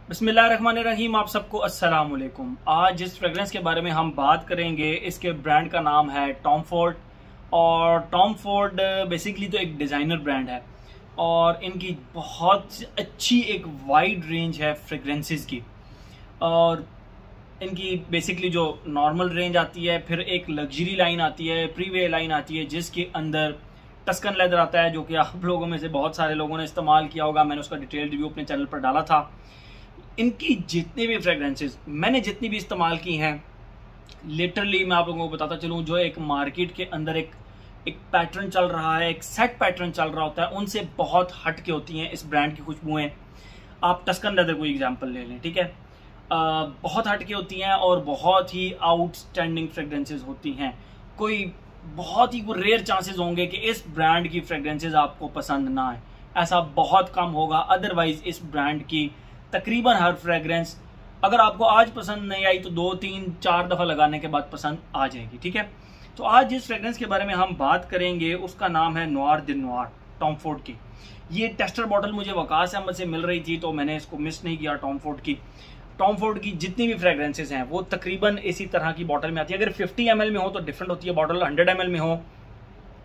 बिस्मिल्लाहिर्रहमानिर्रहीम। आप सबको अस्सलाम वालेकुम। आज जिस फ्रेग्रेंस के बारे में हम बात करेंगे इसके ब्रांड का नाम है टॉम फोर्ड। और टॉम फोर्ड बेसिकली तो एक डिज़ाइनर ब्रांड है और इनकी बहुत अच्छी एक वाइड रेंज है फ्रेग्रेंसेस की। और इनकी बेसिकली जो नॉर्मल रेंज आती है, फिर एक लग्जरी लाइन आती है, प्रीवे लाइन आती है जिसके अंदर टस्कन लेदर आता है, जो कि आप लोगों में से बहुत सारे लोगों ने इस्तेमाल किया होगा। मैंने उसका डिटेल रिव्यू अपने चैनल पर डाला था। इनकी जितने भी फ्रेग्रेंसेस मैंने जितनी भी इस्तेमाल की हैं, लिटरली मैं आप लोगों को बताता चलूँ, जो एक मार्केट के अंदर एक पैटर्न चल रहा है, एक सेट पैटर्न चल रहा होता है, उनसे बहुत हट के होती हैं इस ब्रांड की खुशबुएं। आप टस्कन लेदर को एग्जांपल ले लें, ठीक है। बहुत हट के होती हैं और बहुत ही आउटस्टैंडिंग फ्रेग्रेंसेस होती हैं। कोई बहुत ही रेयर चांसेस होंगे कि इस ब्रांड की फ्रेग्रेंसेस आपको पसंद ना आए, ऐसा बहुत कम होगा। अदरवाइज इस ब्रांड की तकरीबन हर फ्रेग्रेंस अगर आपको आज पसंद नहीं आई तो 2, 3, 4 दफ़ा लगाने के बाद पसंद आ जाएगी, ठीक है। तो आज जिस फ्रेग्रेंस के बारे में हम बात करेंगे उसका नाम है Noire the Noire, Tom Ford की। ये टेस्टर बॉटल मुझे वकास अहमद से मिल रही थी तो मैंने इसको मिस नहीं किया। टॉम फोर्ड की जितनी भी फ्रेग्रेंसेस हैं वो तकरीबन इसी तरह की बॉटल में आती है। अगर 50 ml में हो तो डिफरेंट होती है बॉटल, 100 ml में हो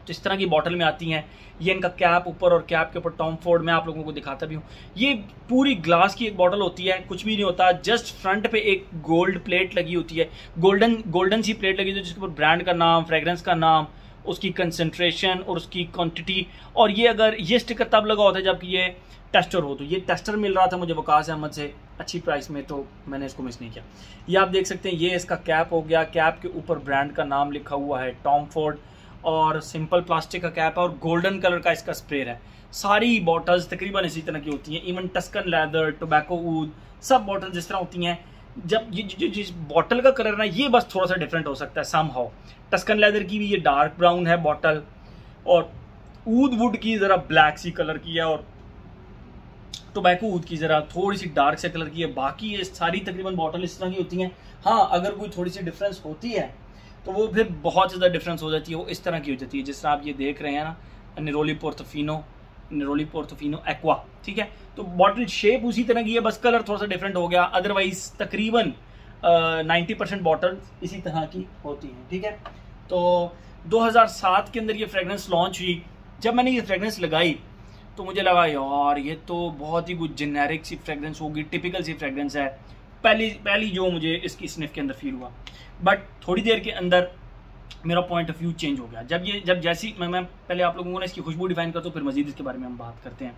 तो इस तरह की बॉटल में आती हैं। ये इनका कैप ऊपर और कैप के ऊपर टॉम फोर्ड, मैं आप लोगों को दिखाता भी हूँ। ये पूरी ग्लास की एक बॉटल होती है, कुछ भी नहीं होता, जस्ट फ्रंट पे एक गोल्ड प्लेट लगी होती है, गोल्डन सी प्लेट लगी होती है जिसके ऊपर ब्रांड का नाम, फ्रेग्रेंस का नाम, उसकी कंसनट्रेशन और उसकी क्वांटिटी। और ये अगर ये स्टिकर तब लगा होता है जबकि ये टेस्टर हो। तो ये टेस्टर मिल रहा था मुझे वकास अहमद से अच्छी प्राइस में, तो मैंने इसको मिस नहीं किया। ये आप देख सकते हैं, ये इसका कैप हो गया, कैप के ऊपर ब्रांड का नाम लिखा हुआ है टॉम फोर्ड और सिंपल प्लास्टिक का कैप है और गोल्डन कलर का इसका स्प्रे है। सारी बॉटल्स तकरीबन इसी तरह की होती हैं, इवन टस्कन लेदर, टोबैको ऊद, सब बॉटल्स जिस तरह होती हैं। जब ये जिस बॉटल का कलर ना, ये बस थोड़ा सा डिफरेंट हो सकता है समहाउ। टस्कन लेदर की भी ये डार्क ब्राउन है बॉटल और ऊद वुड की ज़रा ब्लैक सी कलर की है और टोबैको ऊद की ज़रा थोड़ी सी डार्क से कलर की है। बाकी ये सारी तकरीबन बॉटल इस तरह की होती हैं। हाँ, अगर कोई थोड़ी सी डिफरेंस होती है तो वो फिर बहुत ज़्यादा डिफरेंस हो जाती है, वो इस तरह की हो जाती है जिस तरह आप ये देख रहे हैं ना, नेरोली पोर्तोफिनो एक्वा, ठीक है। तो बॉटल शेप उसी तरह की है, बस कलर थोड़ा सा डिफरेंट हो गया। अदरवाइज तकरीबन 90% बॉटल इसी तरह की होती हैं, ठीक है। तो 2007 के अंदर ये फ्रेग्रेंस लॉन्च हुई। जब मैंने ये फ्रेग्रेंस लगाई तो मुझे लगा यार ये तो बहुत ही कुछ जेनेरिक सी फ्रेग्रेंस होगी, टिपिकल सी फ्रेग्रेंस है, पहली जो मुझे इसकी स्निफ के अंदर फील हुआ। बट थोड़ी देर के अंदर मेरा पॉइंट ऑफ व्यू चेंज हो गया। जब जैसी मैं पहले आप लोगों को इसकी खुशबू डिफाइन करता हूँ, फिर मजीद इसके बारे में हम बात करते हैं।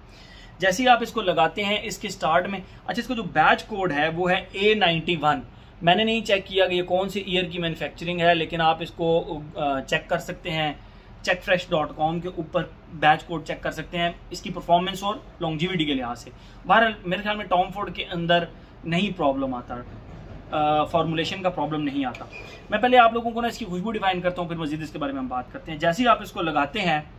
जैसे ही आप इसको लगाते हैं इसके स्टार्ट में, अच्छा, इसका जो बैच कोड है वो है A91। मैंने नहीं चेक किया कि ये कौन सी ईयर की मैन्युफैक्चरिंग है, लेकिन आप इसको चेक कर सकते हैं, checkfresh.com के ऊपर बैच कोड चेक कर सकते हैं इसकी परफॉर्मेंस और लॉन्जिविटी के लिहाज से। बहरहाल मेरे ख्याल में टॉम फोर्ड के अंदर नहीं प्रॉब्लम आता, फॉर्मुलेशन का प्रॉब्लम नहीं आता। मैं पहले आप लोगों को ना इसकी खुशबू डिफाइन करता हूँ, फिर मजीद इसके बारे में हम बात करते हैं। जैसे ही आप इसको लगाते हैं,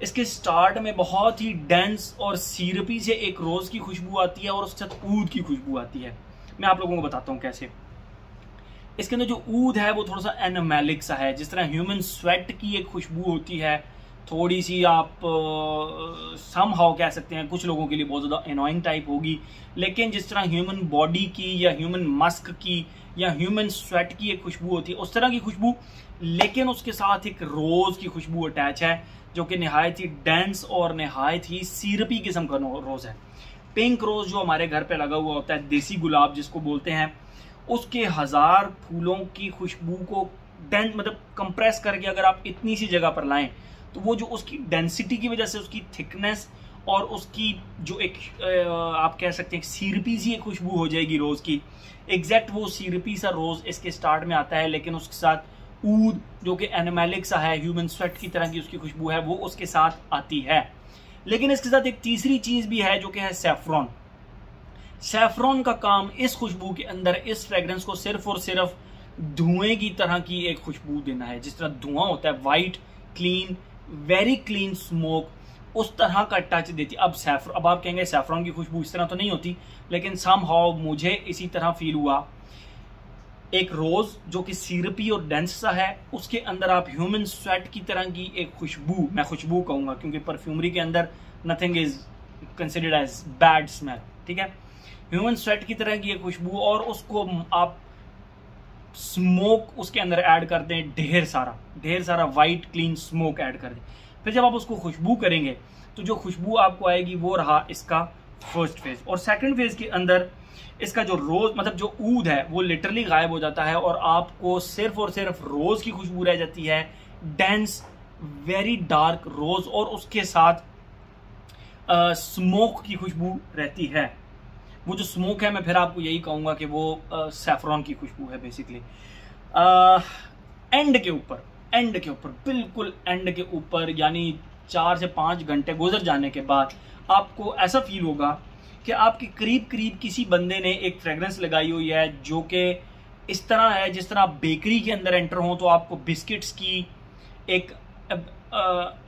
इसके स्टार्ट में बहुत ही डेंस और सीरपी से एक रोज़ की खुशबू आती है और उसके साथ ऊद की खुशबू आती है। मैं आप लोगों को बताता हूँ कैसे। इसके अंदर जो ऊद है वो थोड़ा सा एनिमेलिक सा है, जिस तरह ह्यूमन स्वेट की एक खुशबू होती है, थोड़ी सी आप समहाउ कह सकते हैं, कुछ लोगों के लिए बहुत ज़्यादा एनोइंग टाइप होगी, लेकिन जिस तरह ह्यूमन बॉडी की या ह्यूमन मस्क की या ह्यूमन स्वेट की एक खुशबू होती है, उस तरह की खुशबू, लेकिन उसके साथ एक रोज़ की खुशबू अटैच है जो कि नहायत ही डेंस और नहायत ही सीरपी किस्म का रोज़ है। पिंक रोज़ जो हमारे घर पे लगा हुआ होता है, देसी गुलाब जिसको बोलते हैं, उसके 1000 फूलों की खुशबू को मतलब कंप्रेस करके अगर आप इतनी सी जगह पर लाएं तो वो जो उसकी डेंसिटी की वजह से उसकी थिकनेस और उसकी जो एक आप कह सकते हैं सीरपी सी एक खुशबू हो जाएगी रोज़ की। एग्जैक्ट वो सीरपी सा रोज़ इसके स्टार्ट में आता है, लेकिन उसके साथ ऊद जो कि एनिमेलिक सा है, ह्यूमन स्वेट की तरह की उसकी खुशबू है, वो उसके साथ आती है। लेकिन इसके साथ एक तीसरी चीज़ भी है जो कि है सैफरॉन। सैफरॉन का काम इस खुशबू के अंदर इस फ्रेग्रेंस को सिर्फ और सिर्फ धुएं की तरह की एक खुशबू देना है। जिस तरह धुआं होता है, white clean very clean smoke, उस तरह का टच देती। अब आप कहेंगे सैफरॉन की खुशबू इस तरह तो नहीं होती, लेकिन समहाउ मुझे इसी तरह फील हुआ। एक रोज़ जो कि सिरपी और डेंस सा है, उसके अंदर आप ह्यूमन स्वेट की तरह की एक खुशबू, मैं खुशबू कहूँगा क्योंकि परफ्यूमरी के अंदर nothing is considered as bad smell, ठीक है। ह्यूमन स्वेट की तरह की ये खुशबू, और उसको आप स्मोक उसके अंदर ऐड कर दें, ढेर सारा वाइट क्लीन स्मोक ऐड कर दें। फिर जब आप उसको खुशबू करेंगे तो जो खुशबू आपको आएगी वो रहा इसका फर्स्ट फेज। और सेकंड फेज के अंदर इसका जो रोज मतलब जो ऊद है वो लिटरली गायब हो जाता है और आपको सिर्फ और सिर्फ रोज की खुशबू रह जाती है, डेंस वेरी डार्क रोज, और उसके साथ स्मोक की खुशबू रहती है। वो जो स्मोक है मैं फिर आपको यही कहूंगा कि वो सैफरॉन की खुशबू है बेसिकली। एंड के ऊपर बिल्कुल एंड के ऊपर, यानी 4 से 5 घंटे गुजर जाने के बाद आपको ऐसा फील होगा कि आपके करीब करीब किसी बंदे ने एक फ्रेग्रेंस लगाई हुई है जो कि इस तरह है जिस तरह आप बेकरी के अंदर एंटर हो तो आपको बिस्किट्स की एक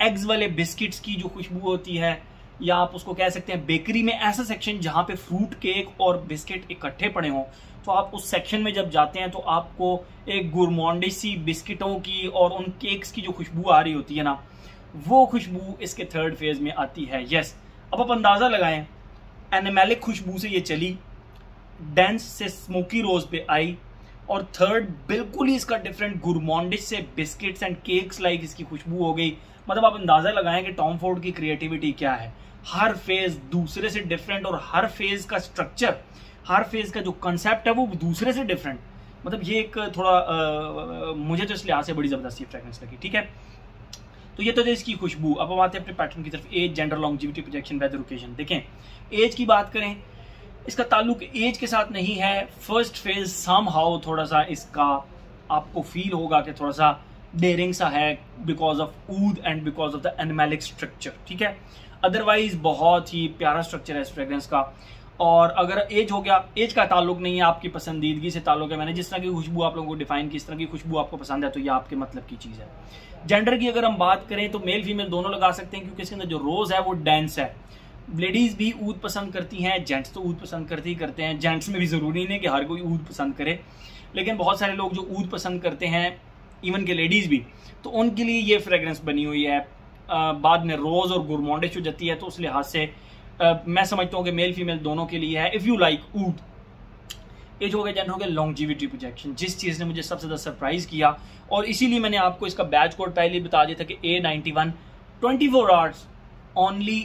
एग्स वाले बिस्किट्स की जो खुशबू होती है, या आप उसको कह सकते हैं बेकरी में ऐसा सेक्शन जहां पे फ्रूट केक और बिस्किट इकट्ठे पड़े हों, तो आप उस सेक्शन में जब जाते हैं तो आपको एक गुरमॉन्डी सी बिस्किटों की और उन केक्स की जो खुशबू आ रही होती है ना, वो खुशबू इसके थर्ड फेज में आती है। यस, अब आप अंदाजा लगाएं, एनिमेलिक खुशबू से ये चली, डेंस से स्मोकी रोज पे आई, और थर्ड बिल्कुल ही इसका डिफरेंट गुरमॉन्डिश से बिस्किट्स एंड केक्स लाइक इसकी खुशबू हो गई। मतलब आप अंदाजा लगाएं कि टॉम फोर्ड की क्रिएटिविटी क्या है। हर फेज दूसरे से डिफरेंट, और हर फेज का स्ट्रक्चर, हर फेज का जो कंसेप्ट है वो दूसरे से डिफरेंट। मतलब ये एक थोड़ा मुझे तो इस लिहाज से बड़ी जबरदस्ती फ्रेग्रेंस लगी। ठीक है, तो ये तो इसकी खुशबू। अब हम आते हैं अपने पैटर्न की तरफ। As, gender, longevity, projection, weather, occasion. देखें, एज की बात करें, इसका ताल्लुक एज के साथ नहीं है। फर्स्ट फेज समहाउ थोड़ा सा इसका आपको फील होगा कि थोड़ा सा डेयरिंग सा है because of oud and because of the animalic structure. ठीक है, अदरवाइज बहुत ही प्यारा स्ट्रक्चर है इस फ्रेग्रेंस का। और अगर एज हो गया, एज का ताल्लुक नहीं है, आपकी पसंदीदगी से ताल्लुक है। मैंने जिस तरह की खुशबू आप लोगों को डिफाइन की, इस तरह की खुशबू आपको पसंद है तो ये आपके मतलब की चीज़ है। जेंडर की अगर हम बात करें तो मेल फीमेल दोनों लगा सकते हैं, क्योंकि इसके अंदर जो रोज है वो डेंस है। लेडीज भी ऊद पसंद करती हैं, जेंट्स तो ऊद पसंद करते हैं। जेंट्स में भी ज़रूरी नहीं कि हर कोई ऊद पसंद करे, लेकिन बहुत सारे लोग जो ऊद पसंद करते हैं, इवन के लेडीज़ भी, तो उनके लिए ये फ्रेग्रेंस बनी हुई है। बाद में रोज और गुरमॉन्डिश हो जाती है, तो उस लिहाज से मैं समझता हूँ कि मेल फीमेल दोनों के लिए है इफ़ यू लाइक ऊद। एज हो गया, जेंडर हो गया, लॉन्जिविटी, प्रोजेक्शन, जिस चीज़ ने मुझे सबसे ज़्यादा सरप्राइज किया, और इसीलिए मैंने आपको इसका बैच कोड पहले ही बता दिया था कि A91 24 आवर्स ओनली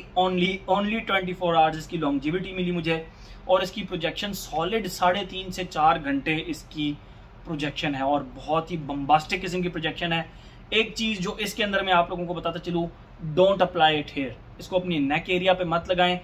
24 आवर्स इसकी लॉन्जिविटी मिली मुझे, और इसकी प्रोजेक्शन सॉलिड 3.5 से 4 घंटे इसकी प्रोजेक्शन है, और बहुत ही बम्बास्टिक किस्म की प्रोजेक्शन है। एक चीज़ जो इसके अंदर मैं आप लोगों को बताता चलूँ, डोंट अप्लाई इट हेयर। इसको अपनी नेक एरिया पे मत लगाएं,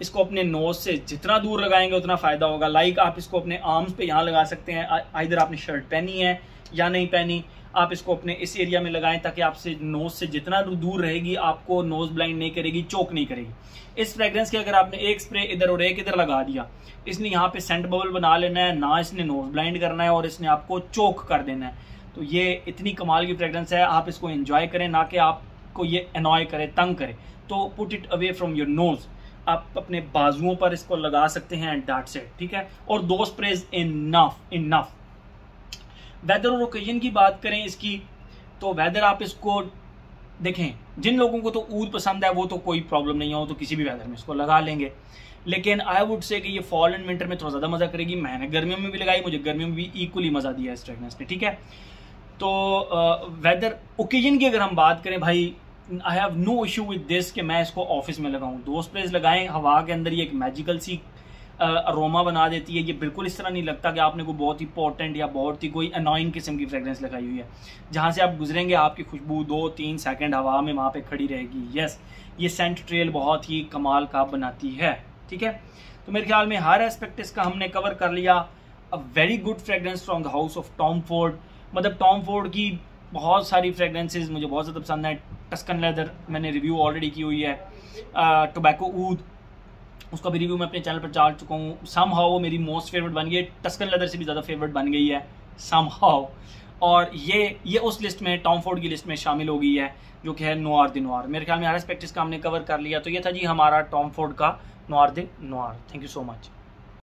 इसको अपने नोज से जितना दूर लगाएंगे उतना फ़ायदा होगा। लाइक आप इसको अपने आर्म्स पे यहाँ लगा सकते हैं, इधर आपने शर्ट पहनी है या नहीं पहनी, आप इसको अपने इस एरिया में लगाएं ताकि आपसे नोज से जितना दूर रहेगी आपको नोज ब्लाइंड नहीं करेगी, चोक नहीं करेगी। इस फ्रेग्रेंस के अगर आपने एक स्प्रे इधर और एक इधर लगा दिया, इसने यहाँ पे सेंट बबल बना लेना है, ना इसने नोज ब्लाइंड करना है और इसने आपको चोक कर देना है। तो ये इतनी कमाल की फ्रेग्रेंस है, आप इसको एंजॉय करें, ना कि आपको ये अनॉय करे, तंग करे। तो put it away from your nose, आप अपने बाजुओं पर इसको लगा सकते हैं एंड दैट्स इट। ठीक है, और 2 स्प्रेज इनफ। वेदर और ओकेजन की बात करें इसकी, तो वेदर आप इसको देखें, जिन लोगों को तो ऊद पसंद है वो तो कोई प्रॉब्लम नहीं हो, तो किसी भी वेदर में इसको लगा लेंगे। लेकिन आई वुड से कि ये फॉल एंड विंटर में थोड़ा ज़्यादा मज़ा करेगी। मैंने गर्मियों में भी लगाई, मुझे गर्मियों में भी इक्वली मज़ा दिया इस फ्रेग्रेंस ने। ठीक है, तो वेदर ओकेजन की अगर हम बात करें, भाई I have no issue with this कि मैं इसको ऑफिस में लगाऊं। 2 स्प्रेज लगाएं, हवा के अंदर ये एक मैजिकल सी अरोमा बना देती है। ये बिल्कुल इस तरह नहीं लगता कि आपने कोई बहुत ही पोटेंट या बहुत ही कोई अनोइंग किस्म की फ्रेग्रेंस लगाई हुई है। जहाँ से आप गुजरेंगे आपकी खुशबू 2-3 सेकंड हवा में वहाँ पे खड़ी रहेगी। यस, ये सेंट ट्रेल बहुत ही कमाल का बनाती है। ठीक है, तो मेरे ख्याल में हर एस्पेक्ट इसका हमने कवर कर लिया। A very good fragrance from the house of Tom Ford. मतलब टॉम फोर्ड की बहुत सारी फ्रेग्रेंसेज मुझे बहुत ज़्यादा पसंद है। टस्कन लेदर मैंने रिव्यू ऑलरेडी की हुई है। टोबैको ऊद, उसका भी रिव्यू मैं अपने चैनल पर डाल चुका हूँ। सम हाउ वो मेरी मोस्ट फेवरेट बन गई है, टस्कन लेदर से भी ज़्यादा फेवरेट बन गई है सम हाउ। और ये उस लिस्ट में, टॉम फोर्ड की लिस्ट में शामिल हो गई है, जो कि है नोआर द नोआर। मेरे ख्याल में हर एस्पेक्ट इसका हमने कवर कर लिया। तो ये था जी हमारा टॉम फोर्ड का noir the noir. Thank you so much.